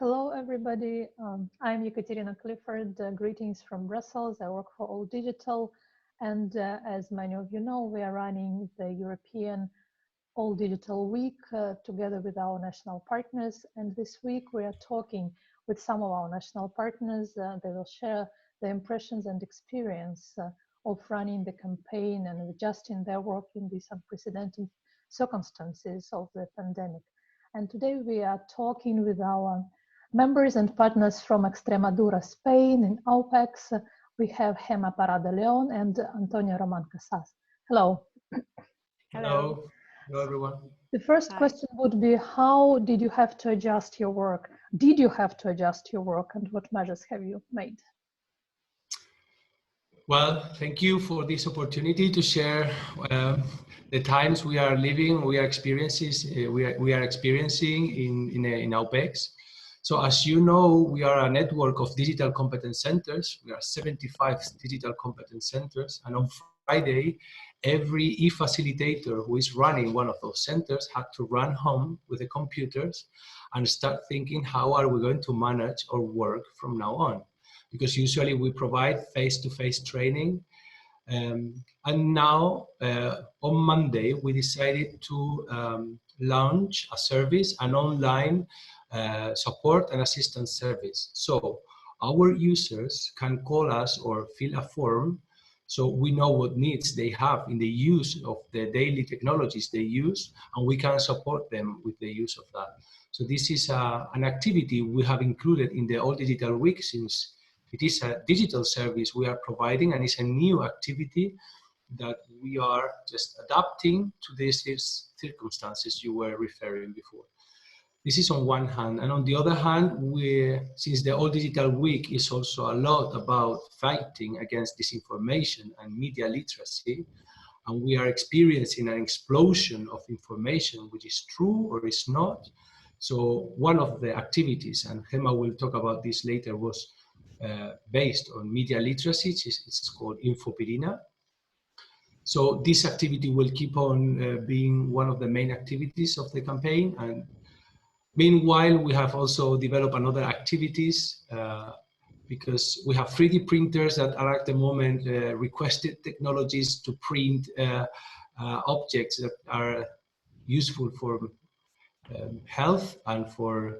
Hello, everybody. I'm Ekaterina Clifford. Greetings from Brussels. I work for All Digital. And as many of you know, we are running the European All Digital Week together with our national partners. And this week we are talking with some of our national partners. They will share their impressions and experience of running the campaign and adjusting their work in these unprecedented circumstances of the pandemic. And today we are talking with our members and partners from Extremadura, Spain, in AUPEX. We have Gema, Parrado, León, and Antonio, Román, Casas. Hello. Hello. Hello, everyone. The first question would be, how did you have to adjust your work? Did you have to adjust your work, and what measures have you made? Well, thank you for this opportunity to share the times we are living, we are experiencing in AUPEX. So as you know, we are a network of digital competence centers. We are 75 digital competence centers, and on Friday, every e-facilitator who is running one of those centers had to run home with the computers and start thinking, how are we going to manage our work from now on? Because usually we provide face-to-face training. And now, on Monday, we decided to launch a service, an online support and assistance service. So our users can call us or fill a form, so we know what needs they have in the use of the daily technologies they use, and we can support them with the use of that. So this is an activity we have included in the All Digital Week, since it is a digital service we are providing, and it's a new activity that we are just adapting to these circumstances you were referring before. This is on one hand, and on the other hand, since the All Digital Week is also a lot about fighting against disinformation and media literacy, and we are experiencing an explosion of information which is true or is not. So one of the activities, and Gema will talk about this later, was based on media literacy. It's called Infopirina. So this activity will keep on being one of the main activities of the campaign. And meanwhile, we have also developed another activities because we have 3D printers that are at the moment requested technologies to print objects that are useful for health and for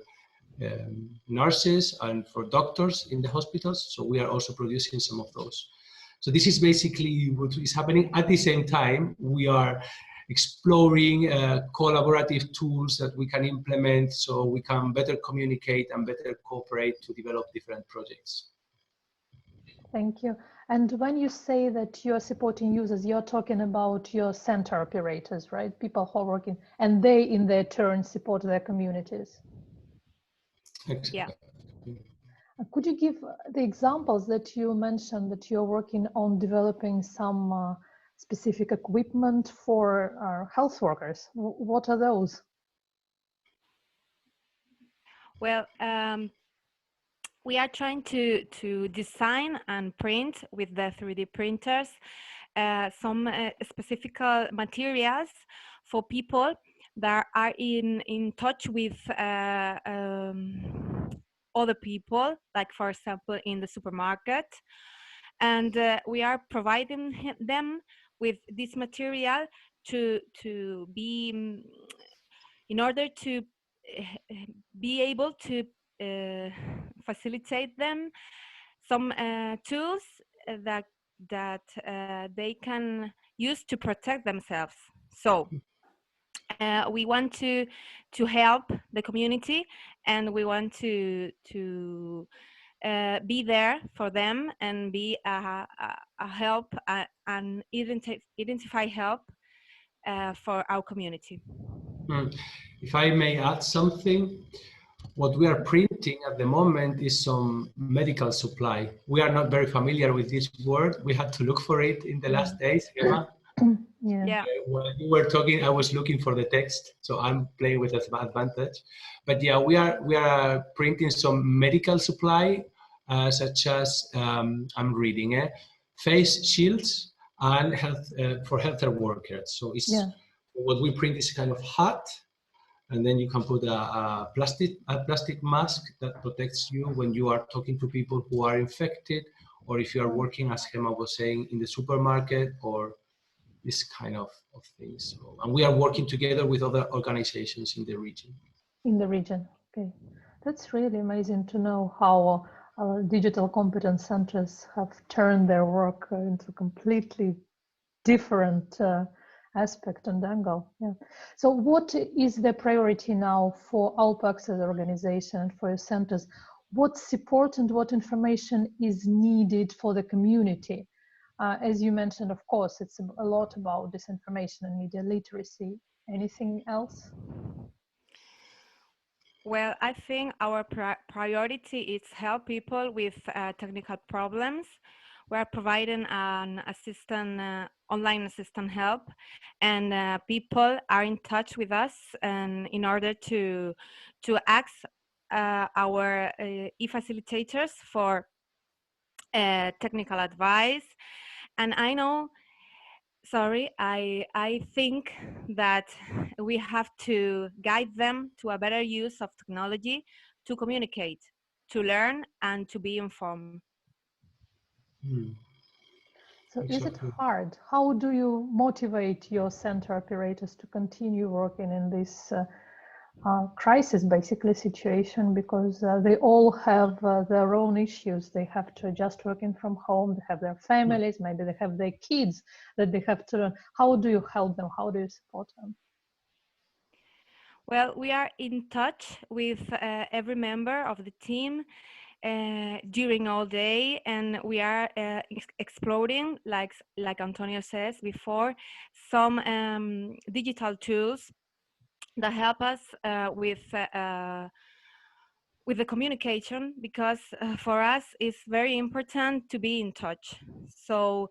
nurses and for doctors in the hospitals. So we are also producing some of those. So this is basically what is happening. At the same time, we are exploring collaborative tools that we can implement so we can better communicate and better cooperate to develop different projects. Thank you. And when you say that you're supporting users, you're talking about your center operators, right? People who are working, and they in their turn support their communities. Exactly. Yeah. Could you give the examples that you mentioned that you're working on developing some specific equipment for health workers? What are those? Well, we are trying to design and print with the 3D printers some specific materials for people that are in touch with other people, like for example in the supermarket, and we are providing them with this material to be in order to be able to facilitate them some tools that they can use to protect themselves. So we want to help the community, and we want to be there for them and be a help and identify help for our community. If I may add something, what we are printing at the moment is some medical supply. We are not very familiar with this word. We had to look for it in the last days. Gema? Yeah. When you were talking, I was looking for the text, so I'm playing with advantage. But yeah, we are printing some medical supply, such as I'm reading face shields and health for healthcare workers. So it's what we print is kind of hat And then you can put a plastic mask that protects you when you are talking to people who are infected, or if you are working, as Gema was saying, in the supermarket, or this kind of things. So, and we are working together with other organizations in the region. In the region, okay. That's really amazing to know how digital competence centers have turned their work into completely different aspect and angle. Yeah. So what is the priority now for AUPEX as an organization and for your centers? What support and what information is needed for the community? As you mentioned, of course, it's a lot about disinformation and media literacy. Anything else? Well, I think our priority is help people with technical problems. We are providing an assistant, online assistant help, and people are in touch with us and in order to ask our e-facilitators for technical advice. And I know, sorry, I think that we have to guide them to a better use of technology to communicate, to learn, and to be informed. So Exactly. is it hard? How do you motivate your center operators to continue working in this crisis, basically, situation? Because they all have their own issues. They have to adjust working from home. They have their families. Maybe they have their kids that they have to learn. How do you help them? How do you support them? Well, we are in touch with every member of the team during all day, and we are exploring, like Antonio says before, some digital tools that help us with the communication, because for us it's very important to be in touch. So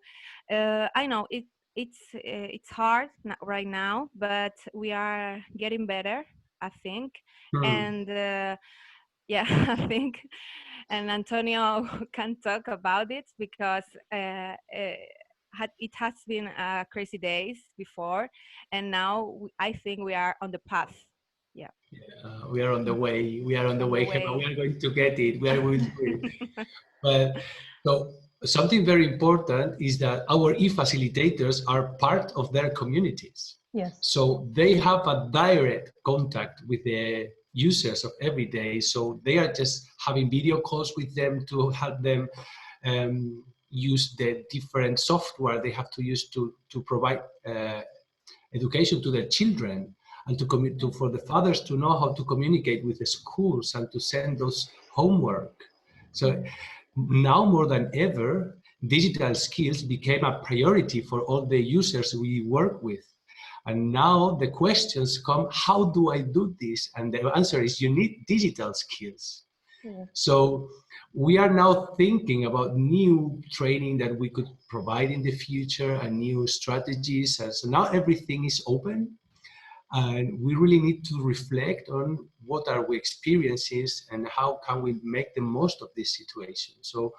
I know it's hard right now, but we are getting better, I think. And yeah, I think, and Antonio can talk about it, because it has been crazy days before, and now I think we are on the path. Yeah. We are on the way. We are on the way. Gema. We are going to get it. We are going to do it. But so something very important is that our e-facilitators are part of their communities. Yes. So they have a direct contact with the users of every day. So they are just having video calls with them to help them use the different software they have to use to provide education to their children, and for the fathers to know how to communicate with the schools and to send those homework. So now more than ever, digital skills became a priority for all the users we work with. And now the questions come, how do I do this? And the answer is, you need digital skills. Yeah. So we are now thinking about new training that we could provide in the future and new strategies. And so now everything is open, and we really need to reflect on what are our experiences and how can we make the most of this situation. So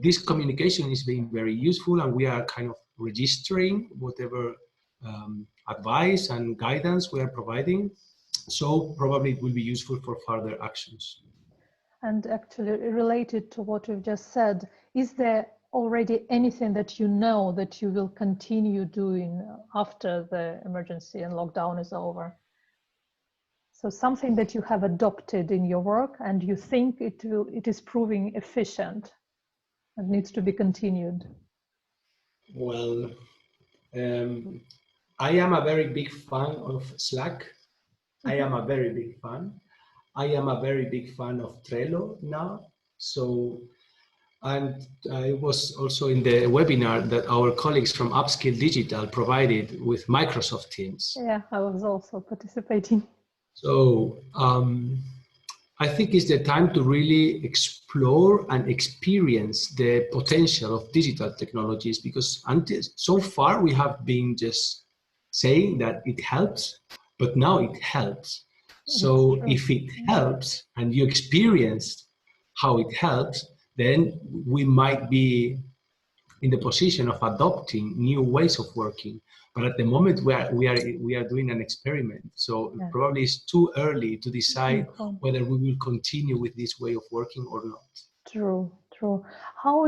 this communication is being very useful, and we are kind of registering whatever advice and guidance we are providing. So probably it will be useful for further actions. And actually, related to what you've just said, is there already anything that you know that you will continue doing after the emergency and lockdown is over? So something that you have adopted in your work and you think it is proving efficient and needs to be continued? Well, I am a very big fan of Slack. I am a very big fan. I am a very big fan of Trello now. So, and I was also in the webinar that our colleagues from Upskill Digital provided with Microsoft Teams. Yeah, I was also participating. So I think it's the time to really explore and experience the potential of digital technologies, because until so far we have been just saying that it helps, but now it helps. So if it helps and you experience how it helps, then we might be in the position of adopting new ways of working. But at the moment we are doing an experiment, so Yeah. probably it's too early to decide Mhm. whether we will continue with this way of working or not. True, true. How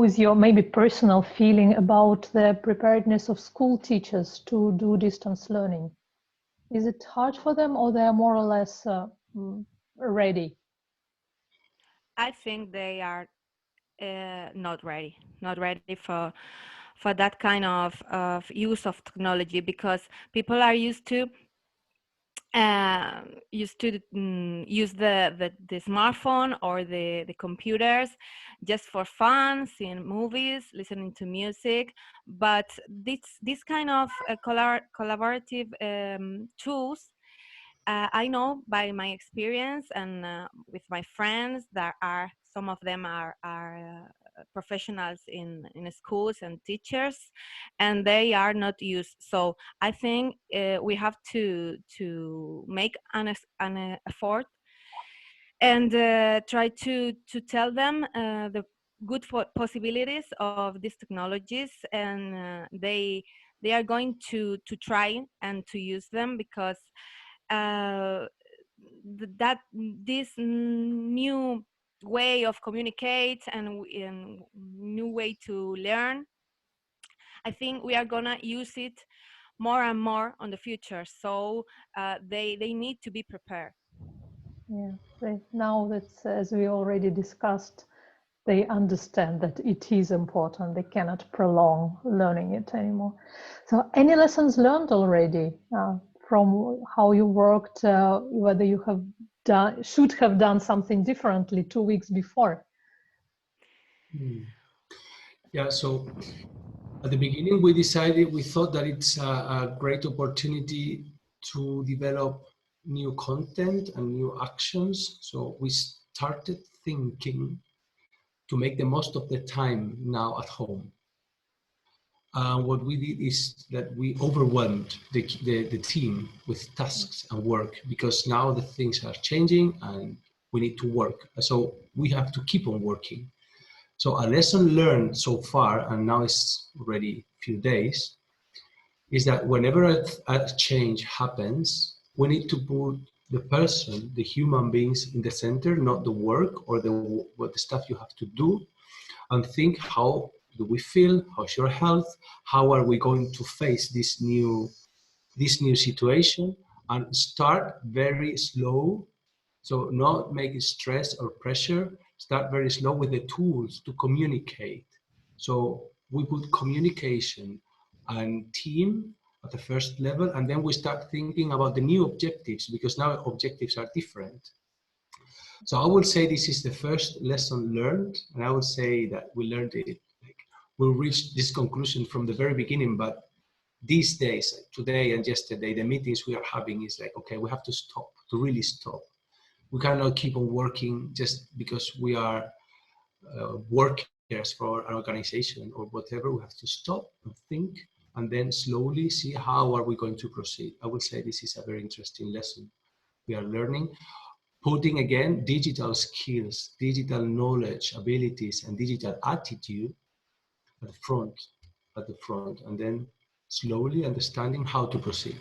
is your maybe personal feeling about the preparedness of school teachers to do distance learning? Is it hard for them, or they are more or less ready? I think they are not ready for that kind of use of technology, because people are used to use the smartphone or the computers just for fun, seeing movies, listening to music. But this kind of collaborative tools, I know by my experience and with my friends, that are some of them are professionals in schools and teachers, and they are not used. So I think we have to make an effort and try to tell them the good possibilities of these technologies, and they are going to try and to use them, because uh, that this new way of communicate and new way to learn, I think we are gonna use it more and more on the future. So they need to be prepared. Yeah, now that's, as we already discussed, they understand that it is important. They cannot prolong learning it anymore. So, any lessons learned already from how you worked? Whether you have should have done something differently 2 weeks before? Yeah, so at the beginning we thought that it's a great opportunity to develop new content and new actions. So we started thinking to make the most of the time now at home. What we did is that we overwhelmed the team with tasks and work, because now the things are changing and we need to work. So we have to keep on working. So a lesson learned so far, and now it's already a few days, is that whenever a change happens, we need to put the person, the human beings in the center, not the work or the stuff you have to do, and think, how do we feel? How's your health? How are we going to face this new situation? And start very slow. So not make stress or pressure. Start very slow with the tools to communicate. So we put communication and team at the first level, and then we start thinking about the new objectives, because now objectives are different. So I would say this is the first lesson learned, and I would say that we learned it. We reached this conclusion from the very beginning, but these days, today and yesterday, the meetings we are having is like, okay, we have to stop, to really stop. We cannot keep on working just because we are workers for an organization or whatever. We have to stop and think, and then slowly see how are we going to proceed. I would say this is a very interesting lesson we are learning. Putting again digital skills, digital knowledge, abilities, and digital attitude at the front, and then slowly understanding how to proceed.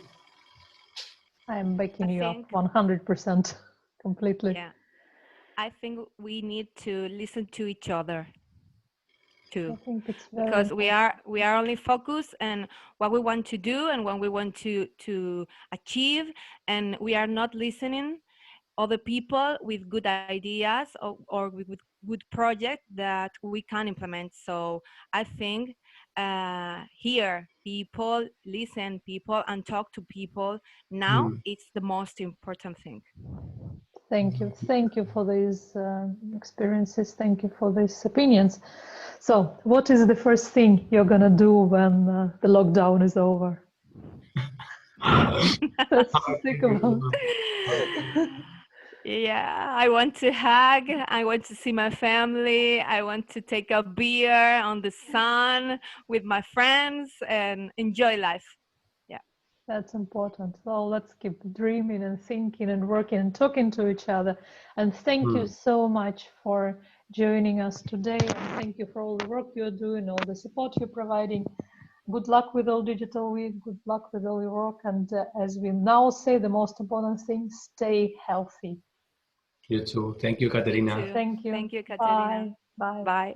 I'm backing I you up think, 100%, completely. yeah, I think we need to listen to each other too, I think it's very because important. we are only focused on what we want to do and what we want to achieve, and we are not listening other people with good ideas or with good project that we can implement. So I think hear people, listen people, and talk to people now, it's the most important thing. Thank you. Thank you for these experiences. Thank you for these opinions. So, what is the first thing you're going to do when the lockdown is over? Let's think about. Yeah, I want to hug. I want to see my family. I want to take a beer on the sun with my friends and enjoy life. Yeah. That's important. So let's keep dreaming and thinking and working and talking to each other. And thank you so much for joining us today. And thank you for all the work you're doing, all the support you're providing. good luck with all digital week. Good luck with all your work. And as we now say, the most important thing, stay healthy. You too. Thank you, Katerina. You too. Thank you. Thank you, Katerina. Bye. Bye. Bye.